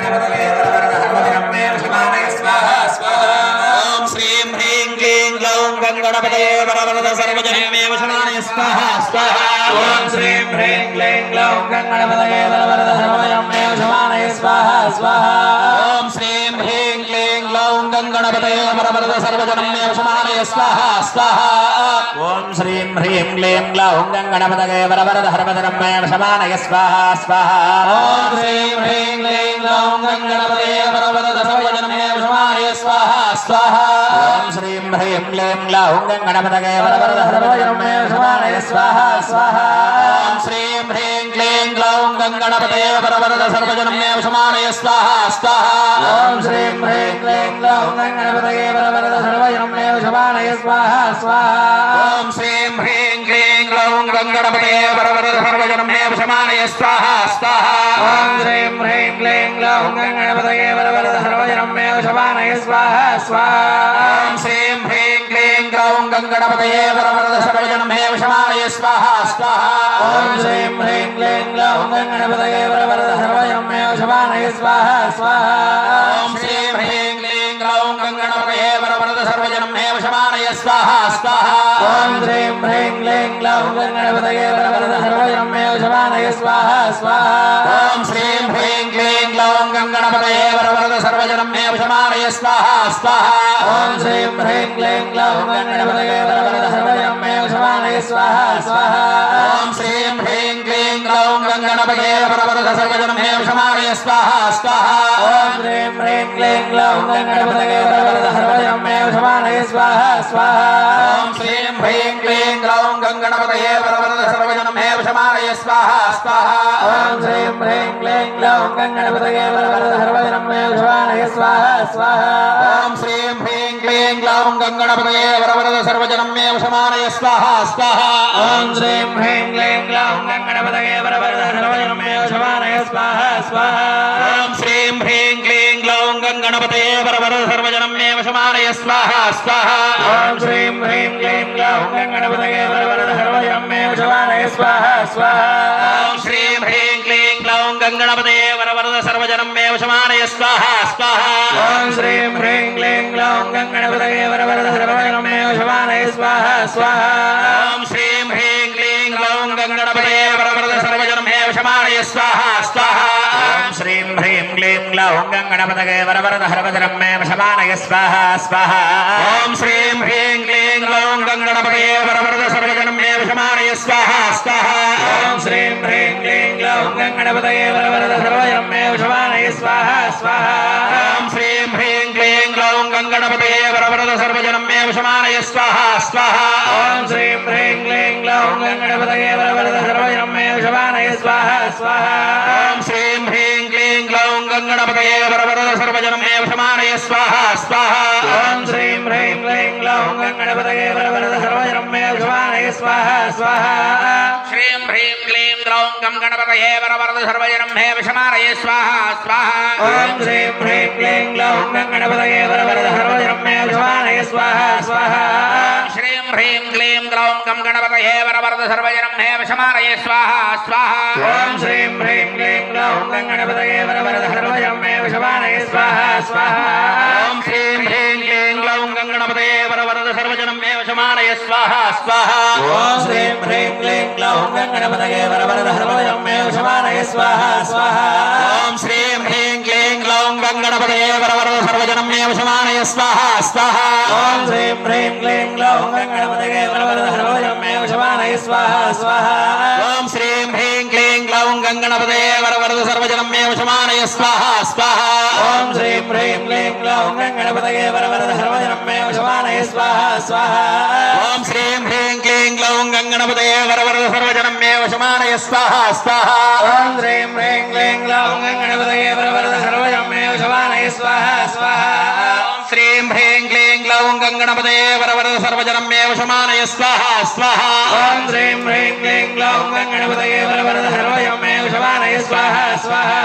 गणपतये वरवरद सर्वजनं मे वशमानय स्वाहा स्वाहा ॐ श्रीं ह्रीं क्लीं ग्लौं गणपतये वरवरद सर्वजनं मे वशमानय स्वाहा स्वाहा ॐ श्रीं ह्रीं क्लीं ग्लौं गणपतये वरवरद सर्वजनं मे वशमानय स्वाहा स्वाहा ॐ श्रीं ह्रीं क्लीं ग्लौं गणपतये वरवरद सर्वजनं मे वशमानय स्वाहा स्वाहा ॐ श्रीं ह्रीं क्लीं ग्लौं गणपतये वरवरद सर्वजनं मे वशमानय स्वाहा स्वाहा ॐ श्रीं ह्रीं क्लीं ग्लौं गणपतये वरवरद सर्वजनं मे वशमानय स्वाहा स्वाहा ॐ श्रीं ह्रीं क्लीं ग्लौं गणपतये वरवरद सर्वजनं मे वशमानय स्वाहा स्वाहा ॐ श्रीं ह्रीं क्लीं ग्लौं गणपतये वरवरद सर्वजनं मे वशमानय स्वाहा स्वाहा ॐ श्रीं ह्रीं क्लीं ग्लौं गणपतये वरवरद सर्वजनं मे वशमानय स्वाहा स्वाहा ॐ श्रीं ह्रीं क्लीं ग्लौं गणपतये वरवरद सर्वजनं मे वशमानय स्वाहा स्वाहा ॐ श्रीं ह्रीं क्लीं ग्लौं गणपतये वरवरद सर्वजनं मे वशमानय स्वाहा स्वाहा ॐ श्रीं ह्रीं क्लीं ग्लौं गणपतये वरवरद सर्वजनं मे वशमानय स्वाहा स्वाहा ॐ श्रीं ह्रीं क्लीं ग्लौं गणपतये वरवरद सर्वजनं मे वशमानय स्वाहा स्वाहा ॐ श्रीं ह्रीं क्लीं ग्लौं गणपतये वरवरद सर्वजनं मे वशमानय स्वाहा स्वाहा ॐ श्रीं ह्रीं क्लीं ग्लौं गणपतये वरवरद सर्वजनं मे वशमानय स्वाहा स्वाहा ॐ श्रीं ह्रीं क्लीं ग्लौं गणपतये वरवरद सर्वजनं मे वशमानय स्वाहा स्वाहा ॐ श्रीं ह्रीं क्लीं ग्लौं गणपतये वरवरद सर्वजनं मे वशमानय स्वाहा स्वाहा ॐ श्रीं ह्रीं क्लीं ग्लौं गणपतये वरवरद सर्वजनं मे वशमानय स्वाहा स्वाहा ॐ श्रीं ह्रीं क्लीं ग्लौं गणपतये वरवरद सर्वजनं मे वशमानय स्वाहा स्वाहा ॐ श्रीं ह्रीं क्लीं ग्लौं गणपतये वरवरद सर्वजनं मे वशमानय स्वाहा स्वाहा ॐ श्रीं ह्रीं क्लीं ग्लौं गणपतये वरवरद सर्वजनं मे वशमानय स्वाहा स्वाहा ॐ श्रीं ह्रीं क्लीं ग्लौं गणपतये वरवरद सर्वजनं मे वशमानय स्वाहा स्वाहा ॐ श्रीं ह्रीं क्लीं ग्लौं गणपतये वरवरद सर्वजनं मे वशमानय स्वाहा स्वाहा ॐ श्रीं ह्रीं क्लीं ग्लौं गणपतये वरवरद सर्वजनं मे वशमानय स्वाहा स्वाहा ॐ श्रीं ह्रीं क्लीं ग्लौं गणपतये वरवरद सर्वजनं मे वशमानय स्वाहा स्वाहा ॐ श्रीं ह्रीं क्लीं ग्लौं गणपतये वरवरद सर्वजनं मे वशमानय स्वाहा स्वाहा ॐ श्रीं ह्रीं क्लीं ग्लौं गणपतये वरवरद सर्वजनं मे वशमानय स्वाहा स्वाहा ॐ श्रीं ह्रीं क्लीं ग्लौं गणपतये वरवरद सर्वजनं मे वशमानय स्वाहा स्वाहा ॐ श्रीं ह्रीं क्लीं ग्लौं गणपतये वरवरद सर्वजनं मे वशमानय स्वाहा स्वाहा ॐ श्रीं ह्रीं क्लीं ग्लौं गणपतये वरवरद सर्वजनं मे वशमानय स्वाहा स्वाहा ॐ श्रीं ह्रीं क्लीं ग्लौं गणपतये वरवरद सर्वजनं मे वशमानय स्वाहा स्वाहा ॐ श्रीं ह्रीं क्लीं ग्लौं गणपतये वरवरद सर्वजनं मे वशमानय स्वाहा स्वाहा ॐ श्रीं ह्रीं क्लीं ग्लौं गणपतये वरवरद सर्वजनं मे वशमानय स्वाहा स्वाहा ॐ श्रीं ह्रीं क्लीं ग्लौं गणपतये वरवरद सर्वजनं मे वशमानय स्वाहा स्वाहा ॐ श्रीं ह्रीं क्लीं ग्लौं गणपतये वरवरद सर्वजनं मे वशमानय स्वाहा स्वाहा श्रीं ह्रीं क्लीं ग्लौं गणपतये वरवरद सर्वजनं मे वशमानय स्वाहा स्वाहा ॐ श्रीं ह्रीं क्लीं ग्लौं गणपतये वरवरद सर्वजनं मे वशमानय स्वाहा स्वाहा श्रीं ह्रीं क्लीं ग्लौं गणपतये वरवरद सर्वजनं मे वशमानय स्वाहा स्वाहा ॐ श्रीं ह्रीं क्लीं ग्लौं गणपतये वरवरद सर्वजनं मे वशमानय स्वाहा स्वाहा ॐ श्रीं ह्रीं क्लीं ग्लौं गणपतये वरवरद सर्वजनं मे वशमानय स्वाहा स्वाहा ॐ श्रीं ह्रीं क्लीं ग्लौं गणपतये वरवरद सर्वजनं मे वशमानय स्वाहा स्वाहा ॐ श्रीं ह्रीं क्लीं ग्लौं गणपतये वरवरद सर्वजनं मे वशमानय स्वाहा स्वाहा ॐ श्रीं ह्रीं क्लीं ग्लौं गणपतये वरवरद सर्वजनं मे वशमानय स्वाहा स्वाहा ॐ श्रीं ह्रीं क्लीं ग्लौं गणपतये वरवरद सर्वजनं मे वशमानय स्वाहा स्वाहा ॐ श्रीं ह्रीं क्लीं ग्लौं गणपतये वरवरद सर्वजनं मे वशमानय स्वाहा स्वाहा ॐ श्रीं ह्रीं क्लीं ग्लौं गणपतये वरवरद सर्वजनं मे वशमानय स्वाहा स्वाहा ॐ श्रीं ह्रीं क्लीं ग्लौं गणपतये वरवरद सर्वजनं मे वशमानय स्वाहा स्वाहा ॐ श्रीं ह्रीं क्लीं ग्लौं गणपतये वरवरद सर्वजनं मे वशमानय स्वाहा स्वाहा ॐ श्रीं ह्रीं क्लीं ग्लौं गणपतये वरवरद सर्वजनं मे वशमानय स्वाहा स्वाहा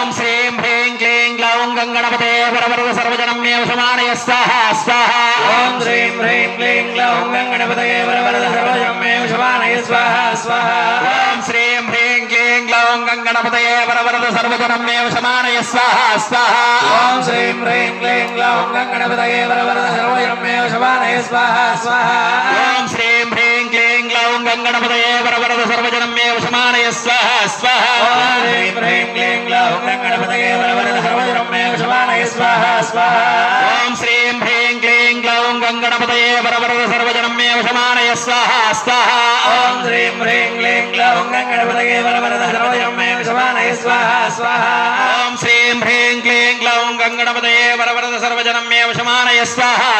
ॐ श्रीं ह्रीं क्लीं ग्लौं गणपतये वरवरद सर्वजनं मे वशमानय स्वाहा स्वाहा ॐ श्रीं ह्रीं क्लीं ग्लौं गणपतये वरवरद सर्वजनं मे वशमानय स्वाहा स्वाहा ॐ श्रीं ह्रीं क्लीं ग्लौं గ్లౌం గంగణపతయే వరవరద సర్వజనం మే వశమానయ స్వాహా స్వాహా ఓం శ్రీం హ్రీం క్లీం గ్లౌం గంగణపతయే వరవరద సర్వజనం మే వశమానయ స్వాహా స్వాహా ఓం శ్రీం హ్రీం క్లీం గ్లౌం గంగణపతయే వరవరద సర్వజనం మే వశమానయ స్వాహా స్వాహా ఓం శ్రీం హ్రీం క్లీం గ్లౌం గంగణపతయే వరవరద సర్వజనం మే వశమానయ స్వాహా స్వాహా ఓం శ్రీం హ్రీం క్లీం గ్లౌం గంగణపతయే వరవరద సర్వజనం మే వశమానయ స్వాహా స్వాహా ఓం శ్రీం హ్రీం క్లీం గ్లౌం గంగణపతయే వరవరద సర్వజనం మే వశమానయ స్వాహా స్వాహా ఓం శ్రీం హ్రీం క్లీం గ్లౌం గంగణపతయే వరవరద సర్వజనం మే వశమానయ స్వాహా